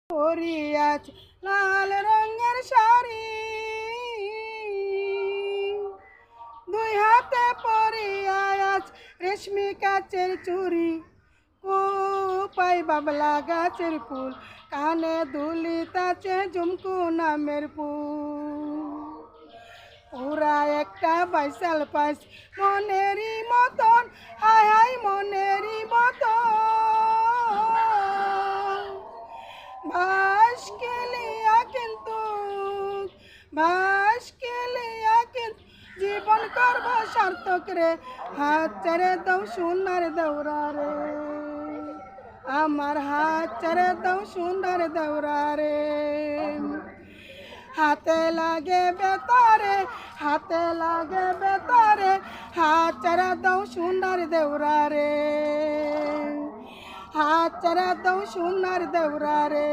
পরিয়াছ লাল রঙের শাড়ি, দুই হাতে পরিয়াছ রেশমি কাচের চুড়ি, কোপাই বাবলা গাছের ফুল, কানে দুলি তাছে ঝুমকু নামের ফুল। ওরা একটা বাইসাল পাইস মনেরই মতন, হায় হায় মনেরই মতন। ভাস কেলিয়া কিন্তু, ভাস কেলিয়া কিন্তু জীবন করব সার্থক রে, হাত ছেড়ে দাও সোনার দেওরা রে, আমার হাত ছেড়ে দাও সোনার দেওরা রে। হাতে লাগে বেতারে, হাতে লাগে বেতারে, হাত ছেড়ে দাও সোনার দেওরা রে, হাত ছেড়ে দাও সোনার দেওরা রে।